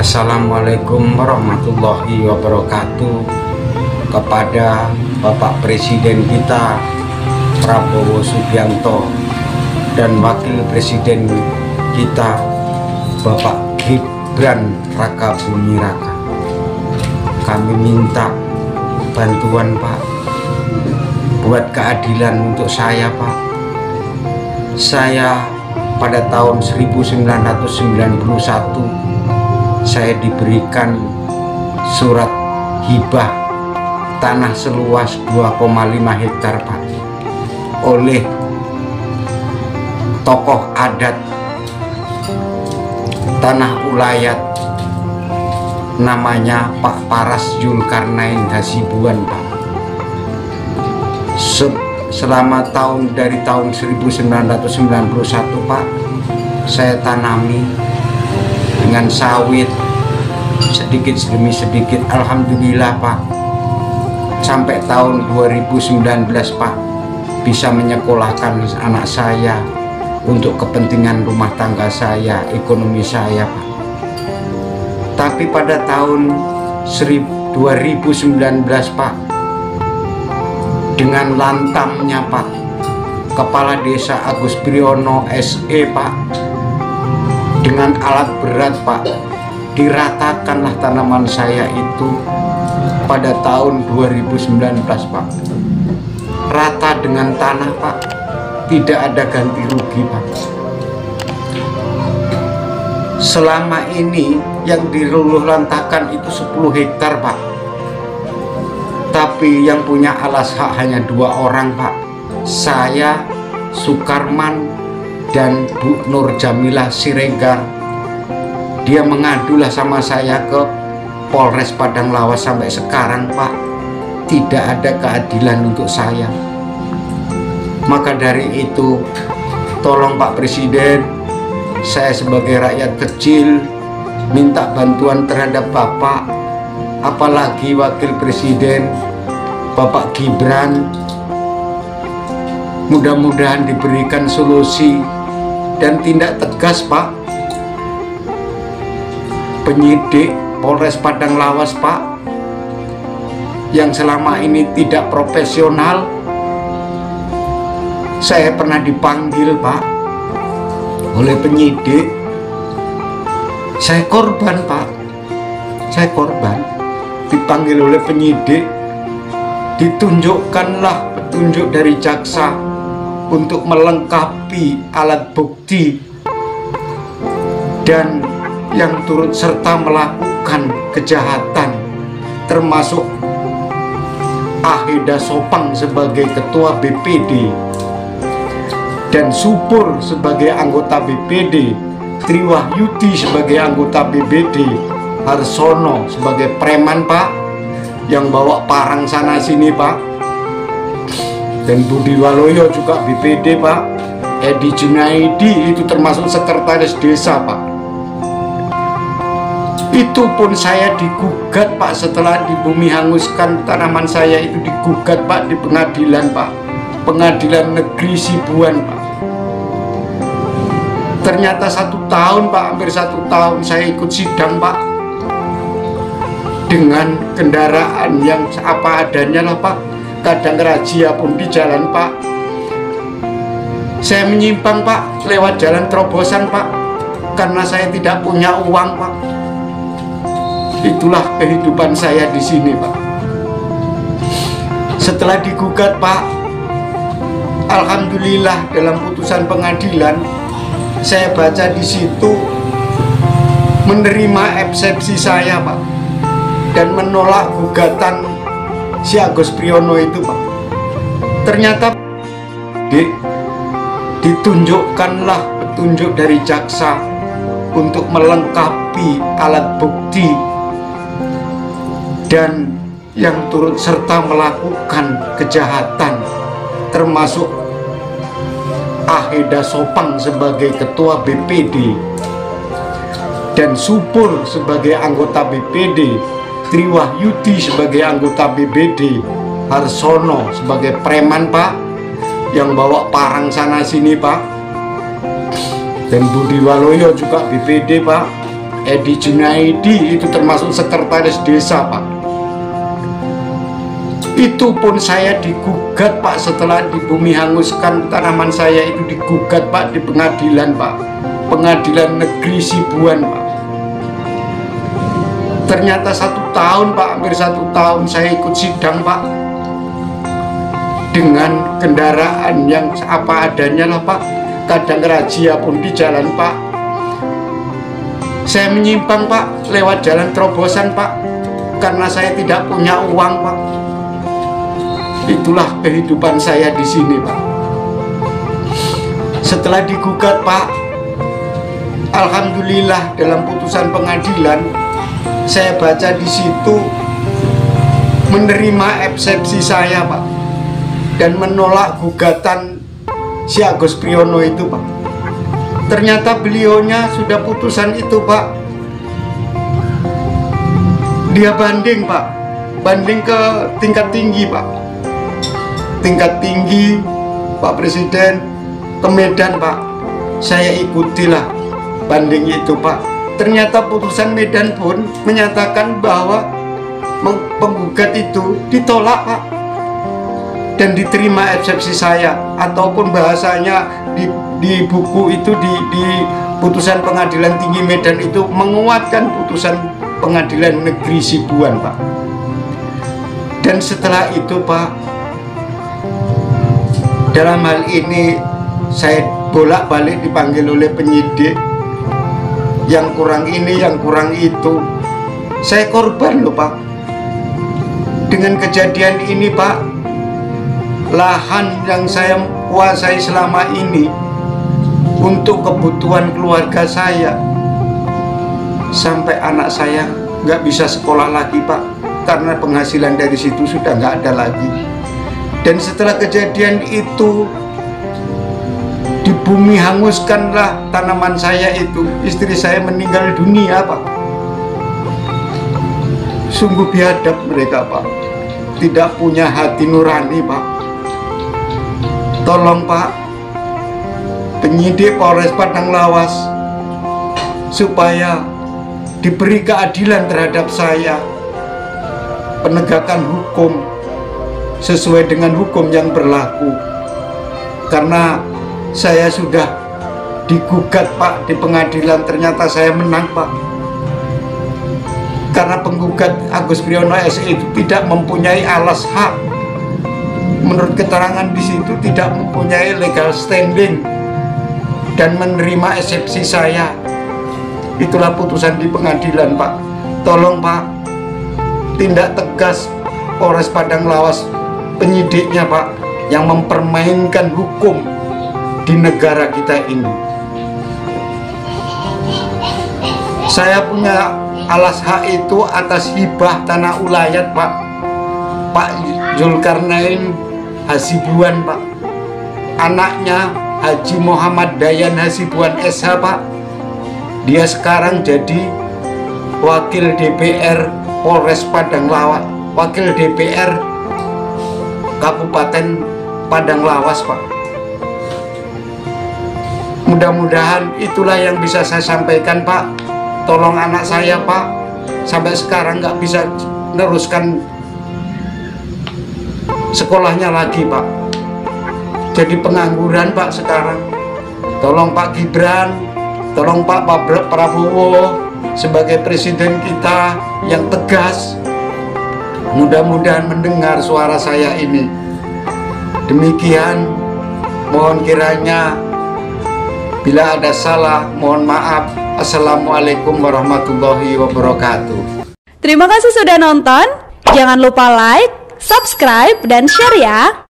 Assalamualaikum warahmatullahi wabarakatuh. Kepada Bapak Presiden kita Prabowo Subianto dan Wakil Presiden kita Bapak Gibran Raka Buming Raka, kami minta bantuan Pak, buat keadilan untuk saya Pak. Saya pada tahun 1991 saya diberikan surat hibah tanah seluas 2,5 hektar Pak oleh tokoh adat Tanah Ulayat, namanya Pak Paras Zulkarnain Hasibuan Pak. Selama dari tahun 1991 Pak, saya tanami dengan sawit sedikit demi sedikit, alhamdulillah Pak, sampai tahun 2019 Pak bisa menyekolahkan anak saya untuk kepentingan rumah tangga saya, ekonomi saya Pak. Tapi pada tahun 2019 Pak, dengan lantamnya Pak Kepala Desa Agus Priyono SE Pak, dengan alat berat Pak, diratakanlah tanaman saya itu pada tahun 2019 Pak. Rata dengan tanah Pak, tidak ada ganti rugi Pak. Selama ini yang diluluh lantakan itu 10 hektar Pak, tapi yang punya alas hak hanya 2 orang Pak, saya, Sukarman, dan Bu Nur Jamilah Siregar. Dia mengadulah sama saya ke Polres Padang Lawas. Sampai sekarang Pak, tidak ada keadilan untuk saya. Maka dari itu, tolong Pak Presiden, saya sebagai rakyat kecil minta bantuan terhadap Bapak, apalagi Wakil Presiden Bapak Gibran. Mudah-mudahan diberikan solusi dan tindak tegas Pak. Penyidik Polres Padang Lawas Pak, yang selama ini tidak profesional. Saya pernah dipanggil Pak oleh penyidik. Saya korban Pak, saya korban. Dipanggil oleh penyidik, ditunjukkanlah petunjuk dari jaksa untuk melengkapi alat bukti, dan yang turut serta melakukan kejahatan termasuk Aheda Sopang sebagai ketua BPD dan Supur sebagai anggota BPD, Triwahyudi sebagai anggota BPD, Harsono sebagai preman Pak yang bawa parang sana sini Pak, dan Budi Waloyo juga BPD Pak. Edi Junaidi itu termasuk sekretaris desa Pak. Itu pun saya digugat Pak, setelah di bumi hanguskan tanaman saya itu digugat Pak di pengadilan Pak, Pengadilan Negeri Sibuan Pak. Ternyata 1 tahun Pak, hampir 1 tahun saya ikut sidang Pak, dengan kendaraan yang apa adanya lah Pak. Kadang razia pun di jalan Pak. Saya menyimpang Pak lewat jalan terobosan Pak, karena saya tidak punya uang Pak. Itulah kehidupan saya di sini Pak. Setelah digugat Pak, alhamdulillah dalam putusan pengadilan saya baca di situ menerima eksepsi saya Pak, dan menolak gugatan si Agus Priyono itu Pak. Ternyata ditunjukkanlah petunjuk dari jaksa untuk melengkapi alat bukti, dan yang turut serta melakukan kejahatan termasuk Aheda Sopang sebagai ketua BPD dan Supur sebagai anggota BPD, Triwahyudi sebagai anggota BPD, Harsono sebagai preman Pak yang bawa parang sana sini Pak, dan Budi Waloyo juga BPD Pak. Edi Junaidi itu termasuk sekretaris desa Pak. Itu pun saya digugat Pak, setelah di bumi hanguskan tanaman saya itu digugat Pak di pengadilan Pak, Pengadilan Negeri Sibuan Pak. Ternyata 1 tahun Pak, hampir 1 tahun saya ikut sidang Pak, dengan kendaraan yang apa adanya lah Pak. Kadang razia pun di jalan Pak. Saya menyimpang Pak, lewat jalan terobosan Pak, karena saya tidak punya uang Pak. Itulah kehidupan saya di sini Pak. Setelah digugat Pak, alhamdulillah dalam putusan pengadilan saya baca di situ menerima eksepsi saya Pak, dan menolak gugatan si Agus Priyono itu Pak. Ternyata beliaunya sudah putusan itu Pak, dia banding Pak, banding ke tingkat tinggi Pak, tingkat tinggi Pak Presiden, ke Medan Pak. Saya ikutilah banding itu Pak. Ternyata putusan Medan pun menyatakan bahwa penggugat itu ditolak Pak, dan diterima eksepsi saya, ataupun bahasanya di buku itu, di putusan Pengadilan Tinggi Medan itu menguatkan putusan Pengadilan Negeri Sibuan Pak. Dan setelah itu Pak, dalam hal ini saya bolak-balik dipanggil oleh penyidik, yang kurang ini, yang kurang itu. Saya korban loh Pak. Dengan kejadian ini Pak, lahan yang saya kuasai selama ini untuk kebutuhan keluarga saya, sampai anak saya nggak bisa sekolah lagi Pak, karena penghasilan dari situ sudah nggak ada lagi. Dan setelah kejadian itu, di bumi hanguskanlah tanaman saya itu. Istri saya meninggal dunia Pak. Sungguh biadab mereka Pak, tidak punya hati nurani Pak. Tolong Pak, penyidik Polres Padang Lawas, supaya diberi keadilan terhadap saya, penegakan hukum sesuai dengan hukum yang berlaku. Karena saya sudah digugat Pak di pengadilan, ternyata saya menang Pak. Karena penggugat Agus Priyono SE itu tidak mempunyai alas hak. Menurut keterangan di situ tidak mempunyai legal standing dan menerima eksepsi saya. Itulah putusan di pengadilan Pak. Tolong Pak, tindak tegas Polres Padang Lawas, penyidiknya Pak, yang mempermainkan hukum di negara kita ini. Saya punya alas hak itu atas hibah tanah ulayat Pak, Pak Zulkarnain Hasibuan Pak, anaknya Haji Muhammad Dayan Hasibuan SH Pak. Dia sekarang jadi wakil DPR Polres Padang Lawas, wakil DPR Kabupaten Padang Lawas Pak. Mudah-mudahan itulah yang bisa saya sampaikan Pak. Tolong anak saya Pak, sampai sekarang nggak bisa meneruskan sekolahnya lagi Pak, jadi pengangguran Pak sekarang. Tolong Pak Gibran, tolong Pak Prabowo sebagai presiden kita yang tegas, mudah-mudahan mendengar suara saya ini. Demikian, mohon kiranya bila ada salah mohon maaf. Assalamualaikum warahmatullahi wabarakatuh. Terima kasih sudah nonton. Jangan lupa like, subscribe, dan share ya.